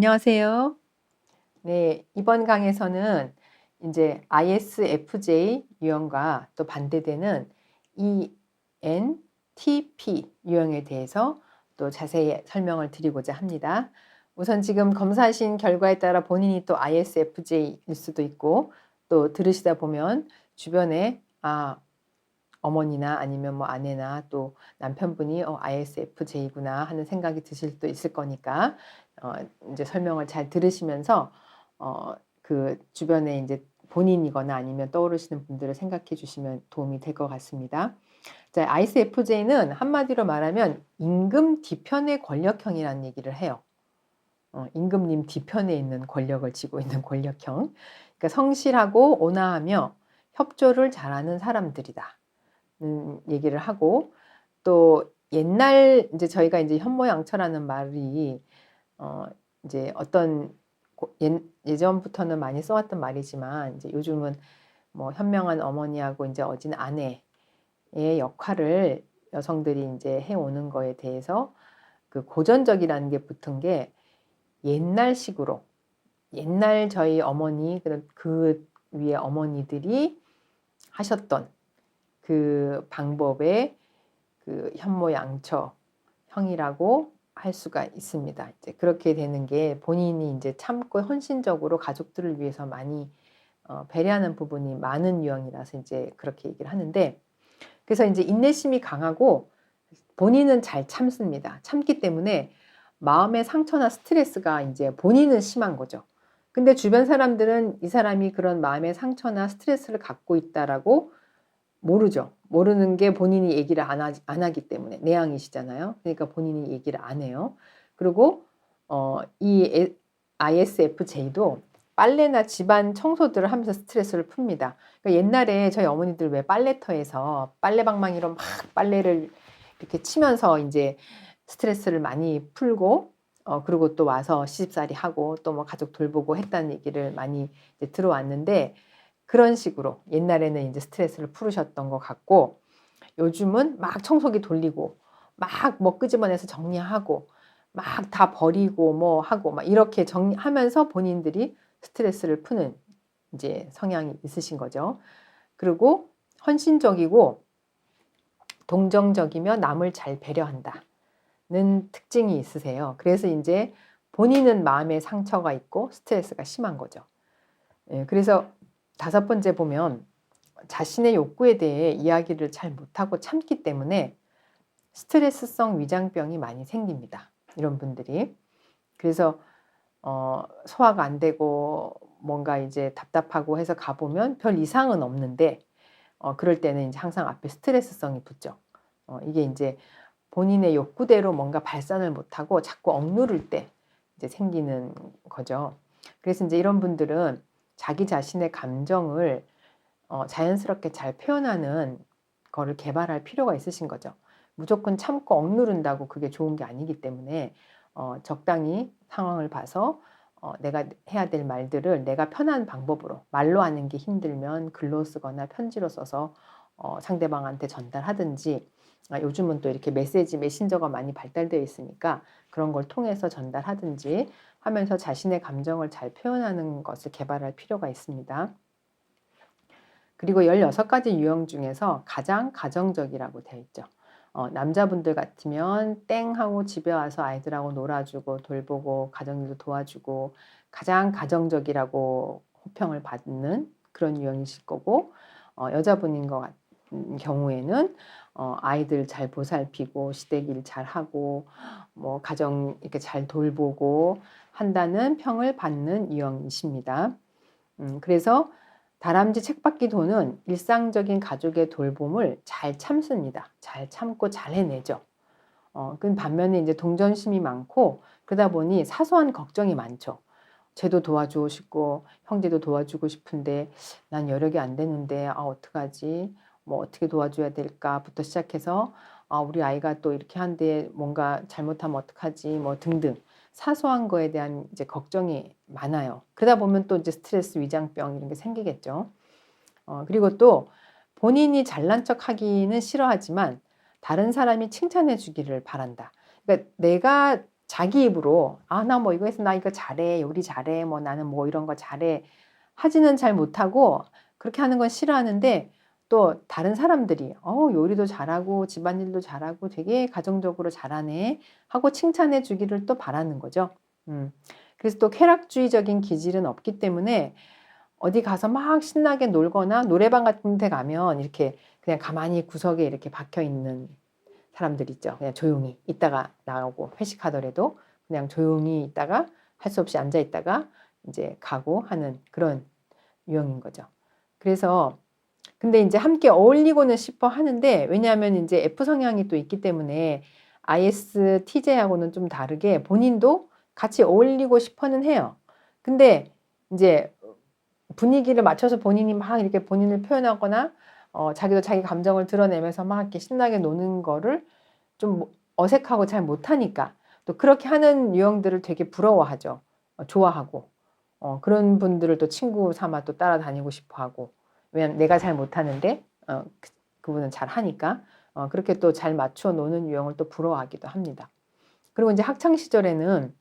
안녕하세요. 네, 이번 강에서는 이제 ISFJ 유형과 또 반대되는 ENTP 유형에 대해서 또 자세히 설명을 드리고자 합니다. 우선 지금 검사하신 결과에 따라 본인이 또 ISFJ일 수도 있고, 또 들으시다 보면 주변에 어머니나 아니면 뭐 아내나 또 남편분이 ISFJ구나 하는 생각이 드실 수도 있을 거니까 이제 설명을 잘 들으시면서 그 주변에 이제 본인이거나 아니면 떠오르시는 분들을 생각해 주시면 도움이 될 것 같습니다. 자, ISFJ는 한마디로 말하면 임금 뒤편의 권력형이라는 얘기를 해요. 임금님 뒤편에 있는 권력을 쥐고 있는 권력형. 그러니까 성실하고 온화하며 협조를 잘하는 사람들이다. 얘기를 하고, 또 옛날 이제 저희가 이제 현모양처라는 말이 이제 어떤 예전부터는 많이 써왔던 말이지만 이제 요즘은 뭐 현명한 어머니하고 이제 어진 아내의 역할을 여성들이 이제 해오는 거에 대해서 그 고전적이라는 게 붙은 게 옛날식으로, 옛날 저희 어머니 그 위에 어머니들이 하셨던 그 방법의 그 현모양처 형이라고 할 수가 있습니다. 이제 그렇게 되는 게 본인이 이제 참고 헌신적으로 가족들을 위해서 많이 배려하는 부분이 많은 유형이라서 이제 그렇게 얘기를 하는데, 그래서 이제 인내심이 강하고 본인은 잘 참습니다. 참기 때문에 마음의 상처나 스트레스가 이제 본인은 심한 거죠. 근데 주변 사람들은 이 사람이 그런 마음의 상처나 스트레스를 갖고 있다라고 모르죠. 모르는 게 본인이 얘기를 안 하기 때문에. 내향이시잖아요. 그러니까 본인이 얘기를 안 해요. 그리고 이 ISFJ도 빨래나 집안 청소들을 하면서 스트레스를 풉니다. 그러니까 옛날에 저희 어머니들 왜 빨래터에서 빨래방망이로 막 빨래를 이렇게 치면서 이제 스트레스를 많이 풀고 그리고 또 와서 시집살이 하고 또 뭐 가족 돌보고 했다는 얘기를 많이 이제 들어왔는데, 그런 식으로 옛날에는 이제 스트레스를 풀으셨던 것 같고, 요즘은 막 청소기 돌리고 막 뭐 끄집어내서 정리하고 막 다 버리고 뭐 하고 막 이렇게 정리하면서 본인들이 스트레스를 푸는 이제 성향이 있으신 거죠. 그리고 헌신적이고 동정적이며 남을 잘 배려한다는 특징이 있으세요. 그래서 이제 본인은 마음에 상처가 있고 스트레스가 심한 거죠. 예, 그래서 5번째 보면 자신의 욕구에 대해 이야기를 잘 못하고 참기 때문에 스트레스성 위장병이 많이 생깁니다. 이런 분들이. 그래서 소화가 안 되고 뭔가 이제 답답하고 해서 가보면 별 이상은 없는데 그럴 때는 이제 항상 앞에 스트레스성이 붙죠. 이게 이제 본인의 욕구대로 뭔가 발산을 못하고 자꾸 억누를 때 이제 생기는 거죠. 그래서 이제 이런 분들은 자기 자신의 감정을 자연스럽게 잘 표현하는 거를 개발할 필요가 있으신 거죠. 무조건 참고 억누른다고 그게 좋은 게 아니기 때문에 적당히 상황을 봐서 내가 해야 될 말들을 내가 편한 방법으로, 말로 하는 게 힘들면 글로 쓰거나 편지로 써서 상대방한테 전달하든지, 요즘은 또 이렇게 메신저가 많이 발달되어 있으니까 그런 걸 통해서 전달하든지 하면서 자신의 감정을 잘 표현하는 것을 개발할 필요가 있습니다. 그리고 16가지 유형 중에서 가장 가정적이라고 되어 있죠. 남자분들 같으면 땡 하고 집에 와서 아이들하고 놀아주고 돌보고 가정일도 도와주고 가장 가정적이라고 호평을 받는 그런 유형이실 거고, 여자분인 것 같은 경우에는 아이들 잘 보살피고 시댁일 잘 하고 뭐 가정 이렇게 잘 돌보고 한다는 평을 받는 유형이십니다. 그래서 다람쥐 책받기도는 일상적인 가족의 돌봄을 잘 참습니다. 잘 참고 잘 해내죠. 그 반면에 이제 동정심이 많고 그러다 보니 사소한 걱정이 많죠. 쟤도 도와주고 싶고 형제도 도와주고 싶은데 난 여력이 안 되는데 어떡하지? 뭐 어떻게 도와줘야 될까부터 시작해서 우리 아이가 또 이렇게 한데 뭔가 잘못하면 어떡하지? 뭐 등등 사소한 거에 대한 이제 걱정이 많아요. 그러다 보면 또 이제 스트레스, 위장병 이런 게 생기겠죠. 그리고 또 본인이 잘난 척 하기는 싫어하지만 다른 사람이 칭찬해 주기를 바란다. 그러니까 내가 자기 입으로 나 뭐 이거 해서 나 이거 잘해, 요리 잘해, 뭐 나는 뭐 이런 거 잘해 하지는 잘 못하고 그렇게 하는 건 싫어하는데 또 다른 사람들이 요리도 잘하고 집안일도 잘하고 되게 가정적으로 잘하네 하고 칭찬해 주기를 또 바라는 거죠. 그래서 또 쾌락주의적인 기질은 없기 때문에 어디 가서 막 신나게 놀거나 노래방 같은 데 가면 이렇게 그냥 가만히 구석에 이렇게 박혀 있는 사람들 있죠. 그냥 조용히 있다가 나오고 회식하더라도 그냥 조용히 있다가 할 수 없이 앉아 있다가 이제 가고 하는 그런 유형인 거죠. 그래서 근데 이제 함께 어울리고는 싶어 하는데 왜냐하면 이제 F 성향이 또 있기 때문에 ISTJ하고는 좀 다르게 본인도 같이 어울리고 싶어는 해요. 근데 이제 분위기를 맞춰서 본인이 막 이렇게 본인을 표현하거나 자기도 자기 감정을 드러내면서 막 이렇게 신나게 노는 거를 좀 어색하고 잘 못하니까 또 그렇게 하는 유형들을 되게 부러워하죠. 좋아하고 그런 분들을 또 친구 삼아 또 따라다니고 싶어하고 왜냐면 내가 잘 못하는데 그분은 잘 하니까 그렇게 또 잘 맞춰 노는 유형을 또 부러워하기도 합니다. 그리고 이제 학창 시절에는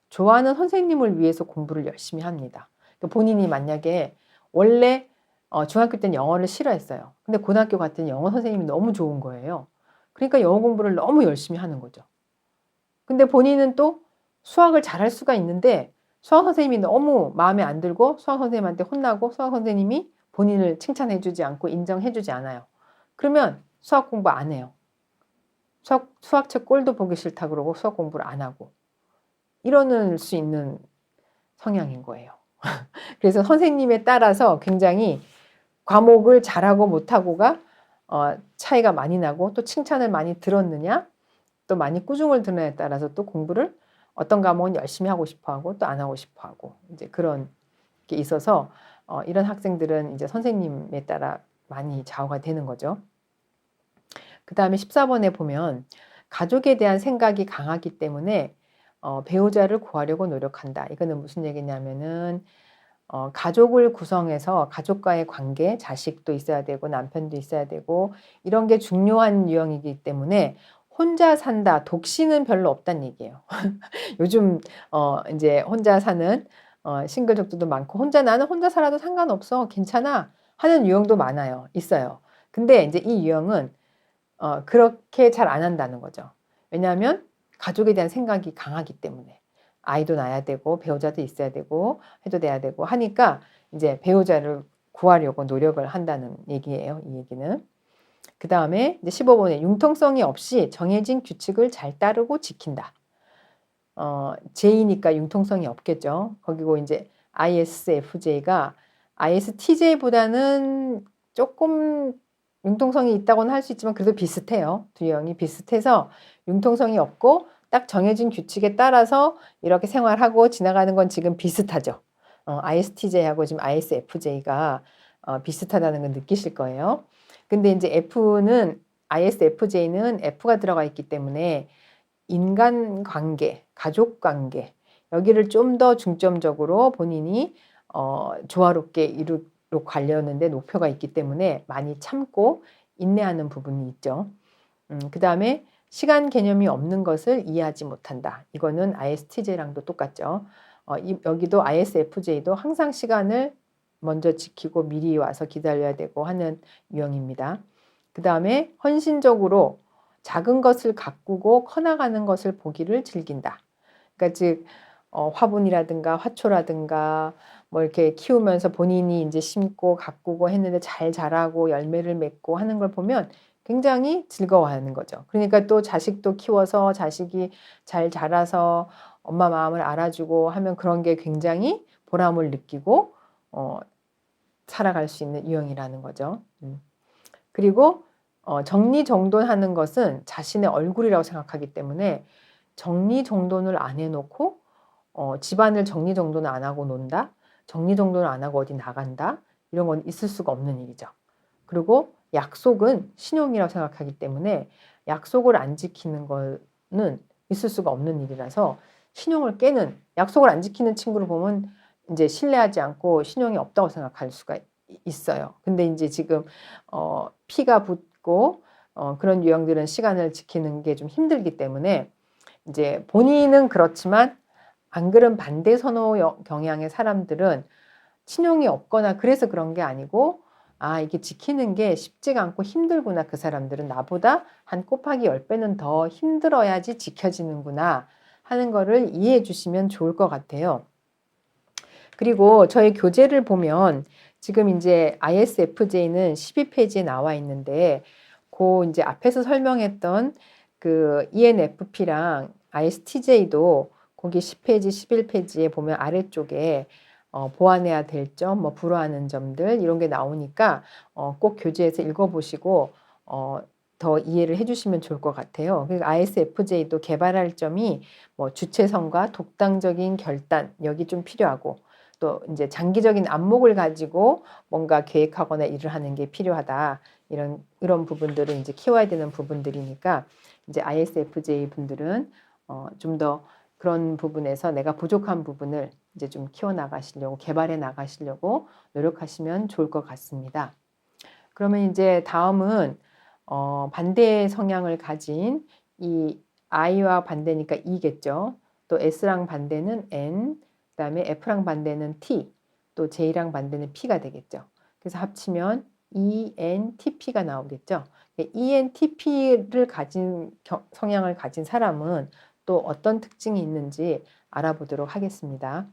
좋아하는 선생님을 위해서 공부를 열심히 합니다. 본인이 만약에 원래 중학교 때는 영어를 싫어했어요. 근데 고등학교 갔더니 영어 선생님이 너무 좋은 거예요. 그러니까 영어 공부를 너무 열심히 하는 거죠. 근데 본인은 또 수학을 잘할 수가 있는데 수학 선생님이 너무 마음에 안 들고 수학 선생님한테 혼나고 수학 선생님이 본인을 칭찬해 주지 않고 인정해 주지 않아요. 그러면 수학 공부 안 해요. 수학책 꼴도 보기 싫다 그러고 수학 공부를 안 하고 이러는 수 있는 성향인 거예요. 그래서 선생님에 따라서 굉장히 과목을 잘하고 못하고가 차이가 많이 나고 또 칭찬을 많이 들었느냐 또 많이 꾸중을 드느냐에 따라서 또 공부를 어떤 과목은 열심히 하고 싶어 하고 또 안 하고 싶어 하고 이제 그런 게 있어서 이런 학생들은 이제 선생님에 따라 많이 좌우가 되는 거죠. 그 다음에 14번에 보면 가족에 대한 생각이 강하기 때문에 배우자를 구하려고 노력한다. 이거는 무슨 얘기냐면은 가족을 구성해서 가족과의 관계, 자식도 있어야 되고 남편도 있어야 되고 이런 게 중요한 유형이기 때문에 혼자 산다, 독신은 별로 없다는 얘기예요. 요즘 이제 혼자 사는 싱글족들도 많고 나는 혼자 살아도 상관없어, 괜찮아 하는 유형도 많아요, 있어요. 근데 이제 이 유형은 그렇게 잘 안 한다는 거죠. 왜냐하면 가족에 대한 생각이 강하기 때문에 아이도 낳아야 되고 배우자도 있어야 되고 해도 돼야 되고 하니까 이제 배우자를 구하려고 노력을 한다는 얘기예요. 이 얘기는. 그 다음에 이제 15번에 융통성이 없이 정해진 규칙을 잘 따르고 지킨다. J니까 융통성이 없겠죠. 거기고 이제 ISFJ가 ISTJ보다는 조금 융통성이 있다고는 할 수 있지만 그래도 비슷해요. 두 유형이 비슷해서 융통성이 없고 딱 정해진 규칙에 따라서 이렇게 생활하고 지나가는 건 지금 비슷하죠. ISTJ하고 지금 ISFJ가 비슷하다는 걸 느끼실 거예요. 근데 이제 ISFJ는 F가 들어가 있기 때문에 인간관계, 가족관계 여기를 좀 더 중점적으로 본인이 조화롭게 이루도록 가려는데 목표가 있기 때문에 많이 참고 인내하는 부분이 있죠. 그 다음에 시간 개념이 없는 것을 이해하지 못한다. 이거는 ISTJ랑도 똑같죠. 여기도 ISFJ도 항상 시간을 먼저 지키고 미리 와서 기다려야 되고 하는 유형입니다. 그 다음에 헌신적으로 작은 것을 가꾸고 커나가는 것을 보기를 즐긴다. 그러니까 즉 화분이라든가 화초라든가 뭐 이렇게 키우면서 본인이 이제 심고 가꾸고 했는데 잘 자라고 열매를 맺고 하는 걸 보면 굉장히 즐거워하는 거죠. 그러니까 또 자식도 키워서 자식이 잘 자라서 엄마 마음을 알아주고 하면 그런 게 굉장히 보람을 느끼고 살아갈 수 있는 유형이라는 거죠. 그리고 정리정돈하는 것은 자신의 얼굴이라고 생각하기 때문에 정리정돈을 안 해놓고 집안을 정리정돈을 안 하고 논다, 정리정돈을 안 하고 어디 나간다 이런 건 있을 수가 없는 일이죠. 그리고 약속은 신용이라고 생각하기 때문에 약속을 안 지키는 거는 있을 수가 없는 일이라서 신용을 깨는 약속을 안 지키는 친구를 보면 이제 신뢰하지 않고 신용이 없다고 생각할 수가 있어요. 근데 이제 지금 피가 붙고 그런 유형들은 시간을 지키는 게 좀 힘들기 때문에 이제 본인은 그렇지만 안 그런 반대 선호 경향의 사람들은 친용이 없거나 그래서 그런 게 아니고 '아 이게 지키는 게 쉽지가 않고 힘들구나. 그 사람들은 나보다 한 곱하기 10배는 더 힘들어야지 지켜지는구나.' 하는 거를 이해해 주시면 좋을 것 같아요. 그리고 저희 교재를 보면 지금 인제 ISFJ는 12페이지에 나와 있는데 고 인제 앞에서 설명했던 그 ENFP랑 ISTJ도 거기 10페이지, 11페이지에 보면 아래쪽에 보완해야 될 점, 뭐 불허하는 점들 이런 게 나오니까 꼭 교재에서 읽어 보시고 더 이해를 해 주시면 좋을 것 같아요. 그리고 ISFJ도 개발할 점이 뭐 주체성과 독단적인 결단 여기 좀 필요하고 또 인제 장기적인 안목을 가지고 뭔가 계획하거나 일을 하는 게 필요하다. 이런 부분들을 인제 키워야 되는 부분들이니까 인제 ISFJ 분들은 좀 더 그런 부분에서 내가 부족한 부분을 이제 좀 키워 나가시려고 개발해 나가시려고 노력하시면 좋을 것 같습니다. 그러면 인제 다음은 반대의 성향을 가진 이 I와 반대니까 E겠죠. 또 S랑 반대는 N, 그다음에 F랑 반대는 T, 또 J랑 반대는 P가 되겠죠. 그래서 합치면 ENTP가 나오겠죠. ENTP를 가진 성향을 가진 사람은 또 어떤 특징이 있는지 알아보도록 하겠습니다.